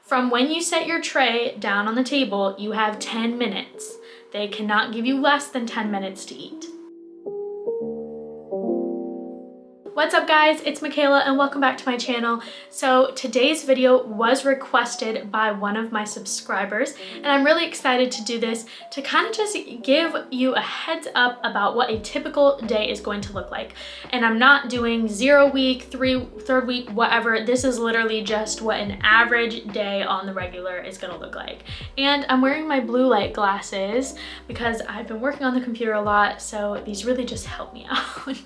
From when you set your tray down on the table, you have 10 minutes. They cannot give you less than 10 minutes to eat. What's up guys, it's Michaela and welcome back to my channel. So today's video was requested by one of my subscribers and I'm really excited to do this to kind of just give you a heads up about what a typical day is going to look like. And I'm not doing 0 week, third week, whatever. This is literally just what an average day on the regular is gonna look like. And I'm wearing my blue light glasses because I've been working on the computer a lot, so these really just help me out.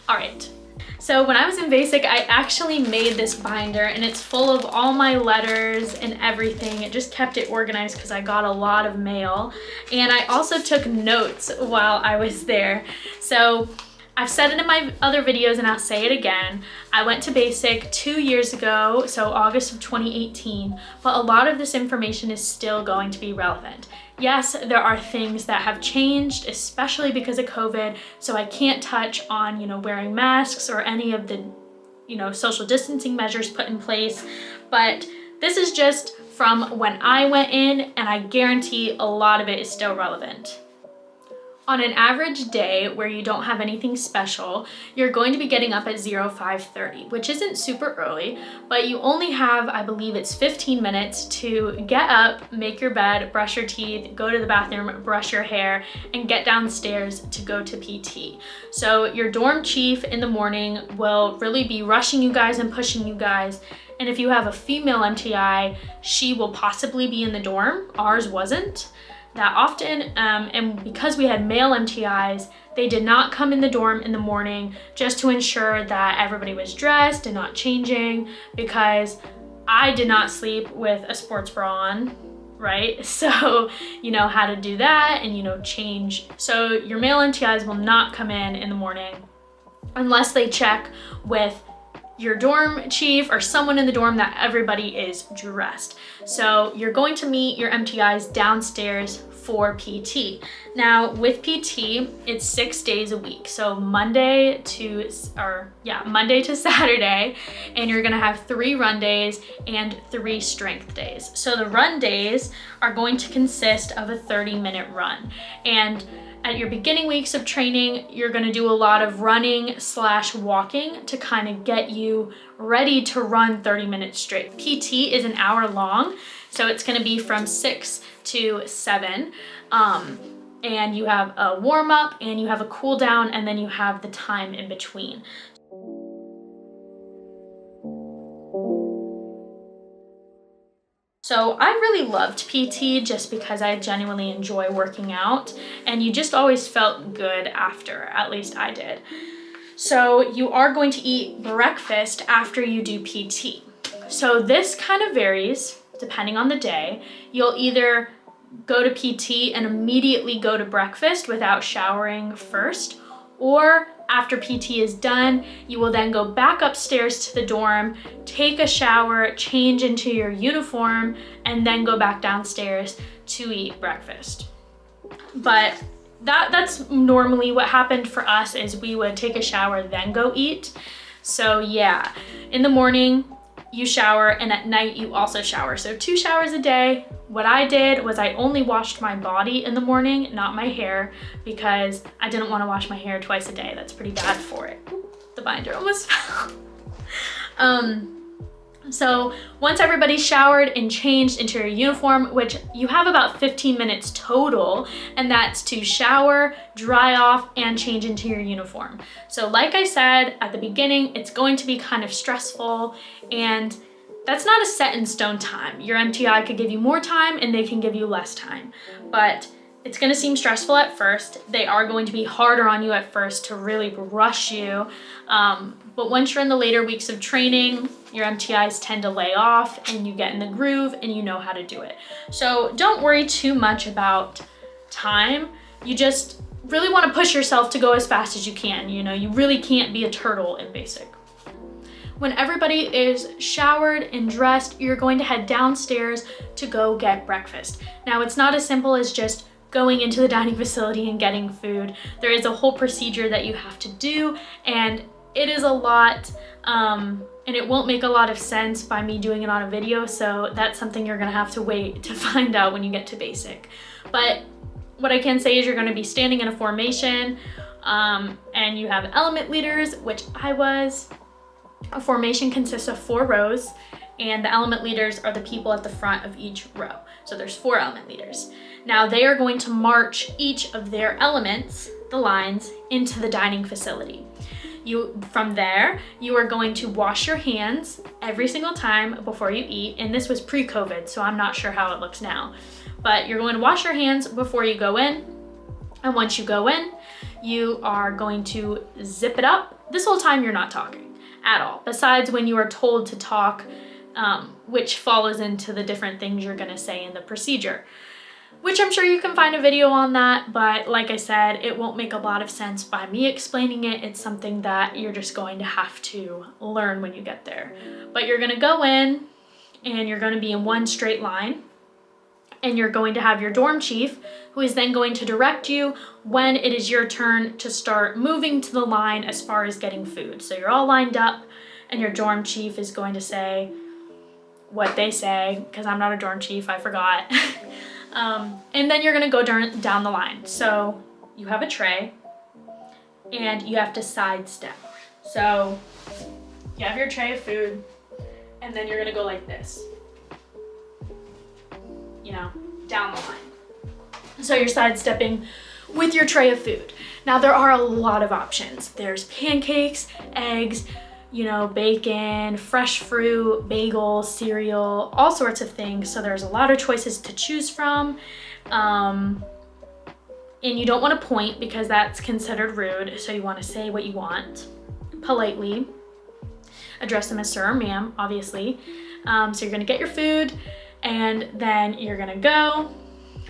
All right, so when I was in basic, I actually made this binder and it's full of all my letters and everything. It just kept it organized because I got a lot of mail. And I also took notes while I was there. So I've said it in my other videos and I'll say it again. I went to basic 2 years ago, so August of 2018, but a lot of this information is still going to be relevant. Yes, there are things that have changed, especially because of COVID, so I can't touch on, wearing masks or any of the, social distancing measures put in place, but this is just from when I went in, and I guarantee a lot of it is still relevant. On an average day where you don't have anything special, you're going to be getting up at 05:30, which isn't super early, but you only have, I believe it's 15 minutes to get up, make your bed, brush your teeth, go to the bathroom, brush your hair, and get downstairs to go to PT. So your dorm chief in the morning will really be rushing you guys and pushing you guys. And if you have a female MTI, she will possibly be in the dorm. Ours wasn't that often, and because we had male MTIs, they did not come in the dorm in the morning just to ensure that everybody was dressed and not changing, because I did not sleep with a sports bra on, right? So you know how to do that and change. So your male MTIs will not come in the morning unless they check with your dorm chief or someone in the dorm that everybody is dressed. So you're going to meet your MTIs downstairs for PT. Now with PT, it's 6 days a week. So Monday to Saturday, and you're gonna have 3 run days and 3 strength days. So the run days are going to consist of a 30-minute run. And at your beginning weeks of training, you're gonna do a lot of running/walking to kind of get you ready to run 30 minutes straight. PT is an hour long, so it's gonna be from 6 to 7. And you have a warm up and you have a cool down, and then you have the time in between. So I really loved PT just because I genuinely enjoy working out, and you just always felt good after, at least I did. So you are going to eat breakfast after you do PT. So this kind of varies depending on the day. You'll either go to PT and immediately go to breakfast without showering first, or after PT is done, you will then go back upstairs to the dorm, take a shower, change into your uniform, and then go back downstairs to eat breakfast. But that's normally what happened for us, is we would take a shower, then go eat. So yeah, in the morning, you shower, and at night you also shower. So 2 showers a day. What I did was I only washed my body in the morning, not my hair, because I didn't want to wash my hair twice a day. That's pretty bad for it. The binder almost fell. So once everybody's showered and changed into your uniform, which you have about 15 minutes total, and that's to shower, dry off, and change into your uniform. So like I said at the beginning, it's going to be kind of stressful, and that's not a set in stone time. Your MTI could give you more time and they can give you less time, but it's gonna seem stressful at first. They are going to be harder on you at first to really rush you. But once you're in the later weeks of training, your MTIs tend to lay off and you get in the groove and you know how to do it. So don't worry too much about time. You just really wanna push yourself to go as fast as you can. You really can't be a turtle in basic. When everybody is showered and dressed, you're going to head downstairs to go get breakfast. Now, it's not as simple as just going into the dining facility and getting food. There is a whole procedure that you have to do, and it is a lot, and and it won't make a lot of sense by me doing it on a video, so that's something you're gonna have to wait to find out when you get to basic. But what I can say is you're gonna be standing in a formation, and you have element leaders, which I was. A formation consists of 4 rows, and the element leaders are the people at the front of each row. So there's 4 element leaders. Now they are going to march each of their elements, the lines, into the dining facility. From there, you are going to wash your hands every single time before you eat, and this was pre-COVID, so I'm not sure how it looks now. But you're going to wash your hands before you go in, and once you go in, you are going to zip it up. This whole time you're not talking at all, besides when you are told to talk, which follows into the different things you're gonna say in the procedure, which I'm sure you can find a video on that, but like I said, it won't make a lot of sense by me explaining it. It's something that you're just going to have to learn when you get there. But you're gonna go in and you're gonna be in one straight line, and you're going to have your dorm chief, who is then going to direct you when it is your turn to start moving to the line as far as getting food. So you're all lined up, and your dorm chief is going to say what they say, because I'm not a dorm chief, I forgot. And then you're gonna go down the line. So you have a tray, and you have to sidestep. So you have your tray of food, and then you're gonna go like this, you know, down the line. So you're sidestepping with your tray of food. Now there are a lot of options. There's pancakes, eggs, you know, bacon, fresh fruit, bagel, cereal, all sorts of things. So there's a lot of choices to choose from. And you don't want to point because that's considered rude. So you want to say what you want politely. Address them as sir or ma'am, obviously. So you're gonna get your food, and then you're gonna go,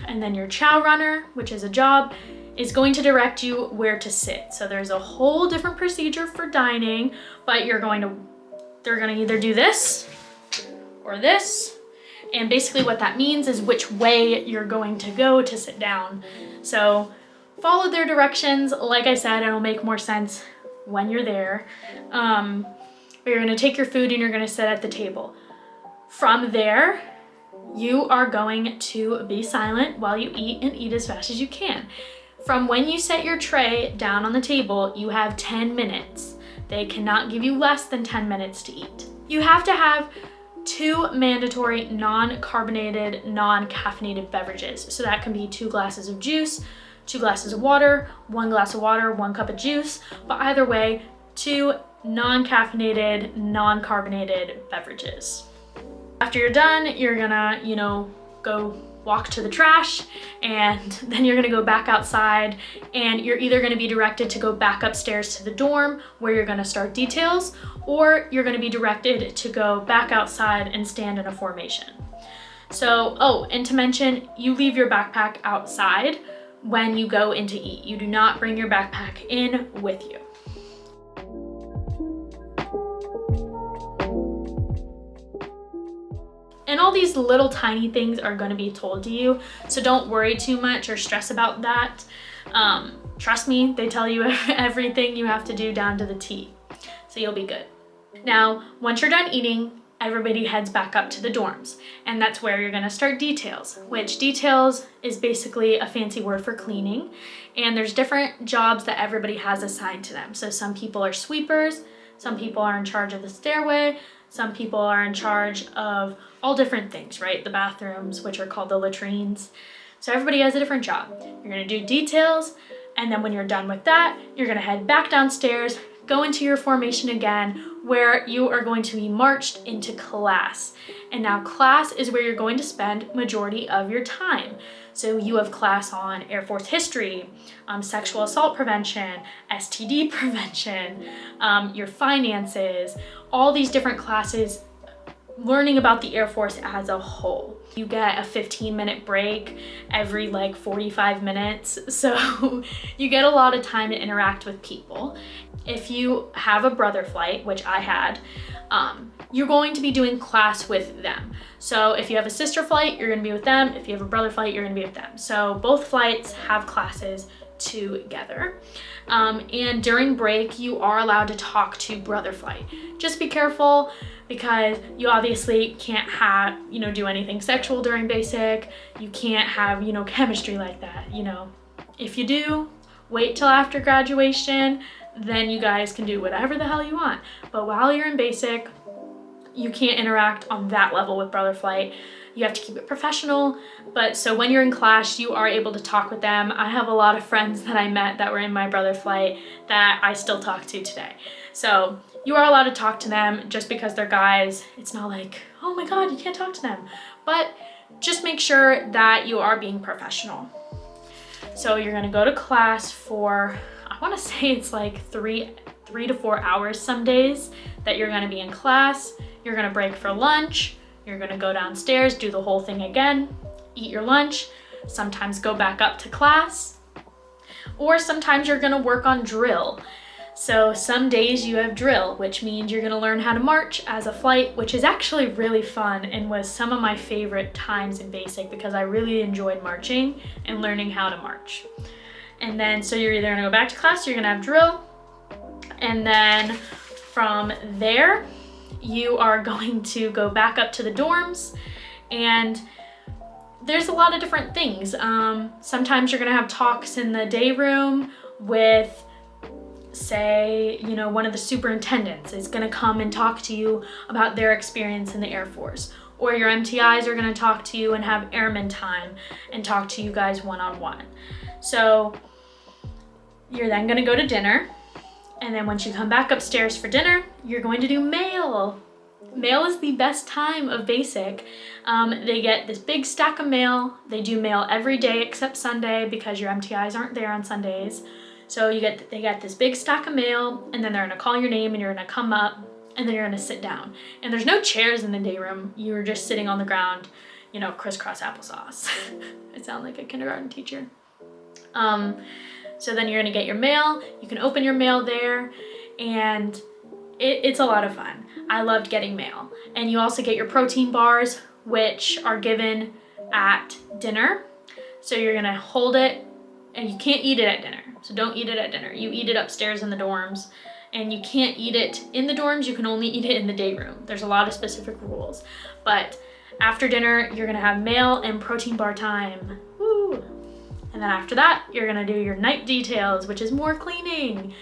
and then your chow runner, which is a job, is going to direct you where to sit. So there's a whole different procedure for dining, but they're gonna either do this or this. And basically what that means is which way you're going to go to sit down. So follow their directions. Like I said, it'll make more sense when you're there. But you're gonna take your food and you're gonna sit at the table. From there, you are going to be silent while you eat, and eat as fast as you can. From when you set your tray down on the table, you have 10 minutes. They cannot give you less than 10 minutes to eat. You have to have 2 mandatory non-carbonated, non-caffeinated beverages. So that can be 2 glasses of juice, 2 glasses of water, 1 glass of water, 1 cup of juice, but either way, 2 non-caffeinated, non-carbonated beverages. After you're done, you're gonna, you know, go walk to the trash, and then you're gonna go back outside, and you're either gonna be directed to go back upstairs to the dorm where you're gonna start details, or you're gonna be directed to go back outside and stand in a formation. So, oh, and to mention, you leave your backpack outside when you go in to eat. You do not bring your backpack in with you. And all these little tiny things are going to be told to you, so don't worry too much or stress about that. Trust me, they tell you everything you have to do down to the T, so you'll be good. Now, once you're done eating, everybody heads back up to the dorms, and that's where you're going to start details, which details is basically a fancy word for cleaning, and there's different jobs that everybody has assigned to them. So some people are sweepers, some people are in charge of the stairway, some people are in charge of all different things, right? The bathrooms, which are called the latrines. So everybody has a different job. You're gonna do details, and then when you're done with that, you're gonna head back downstairs, go into your formation again, where you are going to be marched into class. And now class is where you're going to spend majority of your time. So you have class on Air Force history, sexual assault prevention, STD prevention, your finances, all these different classes, learning about the Air Force as a whole. You get a 15-minute break every like 45 minutes, so you get a lot of time to interact with people. If you have a brother flight, which I had, you're going to be doing class with them. So if you have a sister flight, you're gonna be with them. If you have a brother flight, you're gonna be with them. So both flights have classes together. And during break, you are allowed to talk to Brother Flight. Just be careful because you obviously can't have, do anything sexual during basic. You can't have, chemistry like that, If you do, wait till after graduation, then you guys can do whatever the hell you want. But while you're in basic, you can't interact on that level with Brother Flight. You have to keep it professional, but so when you're in class, you are able to talk with them. I have a lot of friends that I met that were in my Brother Flight that I still talk to today. So you are allowed to talk to them. Just because they're guys, it's not like, oh my God, you can't talk to them. But just make sure that you are being professional. So you're gonna go to class for, I wanna say it's like 3 to 4 hours some days that you're gonna be in class. You're gonna break for lunch. You're gonna go downstairs, do the whole thing again, eat your lunch, sometimes go back up to class, or sometimes you're gonna work on drill. So some days you have drill, which means you're gonna learn how to march as a flight, which is actually really fun and was some of my favorite times in basic because I really enjoyed marching and learning how to march. And then, so you're either gonna go back to class, or you're gonna have drill, and then from there, you are going to go back up to the dorms, and there's a lot of different things. Sometimes you're gonna have talks in the day room with, say, one of the superintendents is gonna come and talk to you about their experience in the Air Force. Or your MTIs are gonna talk to you and have airman time and talk to you guys one-on-one. So you're then gonna go to dinner. And then once you come back upstairs for dinner, you're going to do mail. Mail is the best time of basic. They get this big stack of mail. They do mail every day except Sunday because your MTIs aren't there on Sundays. So they get this big stack of mail, and then they're gonna call your name and you're gonna come up and then you're gonna sit down. And there's no chairs in the day room. You're just sitting on the ground, crisscross applesauce. I sound like a kindergarten teacher. So then you're gonna get your mail, you can open your mail there, and it's a lot of fun. I loved getting mail. And you also get your protein bars, which are given at dinner. So you're gonna hold it, and you can't eat it at dinner. So don't eat it at dinner. You eat it upstairs in the dorms, and you can't eat it in the dorms, you can only eat it in the day room. There's a lot of specific rules. But after dinner, you're gonna have mail and protein bar time. Woo! And then after that, you're gonna do your night details, which is more cleaning.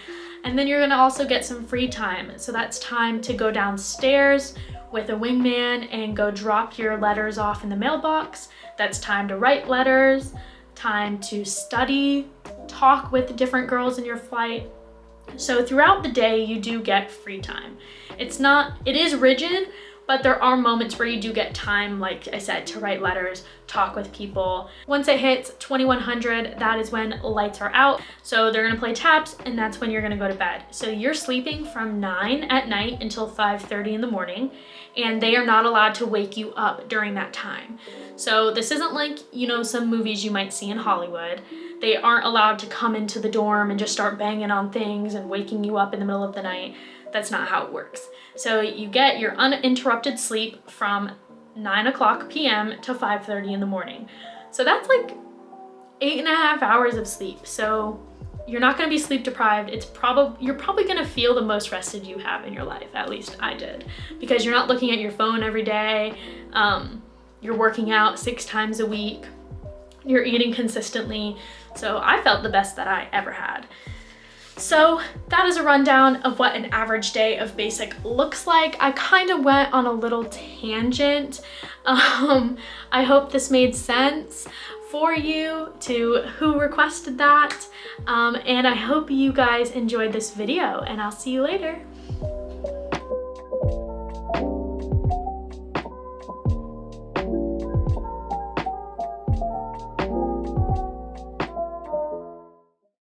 And then you're gonna also get some free time. So that's time to go downstairs with a wingman and go drop your letters off in the mailbox. That's time to write letters, time to study, talk with different girls in your flight. So throughout the day, you do get free time. It is rigid, but there are moments where you do get time, like I said, to write letters, talk with people. Once it hits 2100, that is when lights are out. So they're gonna play taps, and that's when you're gonna go to bed. So you're sleeping from 9 at night until 5:30 in the morning, and they are not allowed to wake you up during that time. So this isn't like, some movies you might see in Hollywood. They aren't allowed to come into the dorm and just start banging on things and waking you up in the middle of the night. That's not how it works. So you get your uninterrupted sleep from 9 p.m. to 5:30 in the morning. So that's like 8.5 hours of sleep. So you're not gonna be sleep deprived. You're probably gonna feel the most rested you have in your life, at least I did. Because you're not looking at your phone every day. You're working out 6 times a week. You're eating consistently. So I felt the best that I ever had. So that is a rundown of what an average day of basic looks like. I kind of went on a little tangent. I hope this made sense for you to who requested that. And I hope you guys enjoyed this video, and I'll see you later.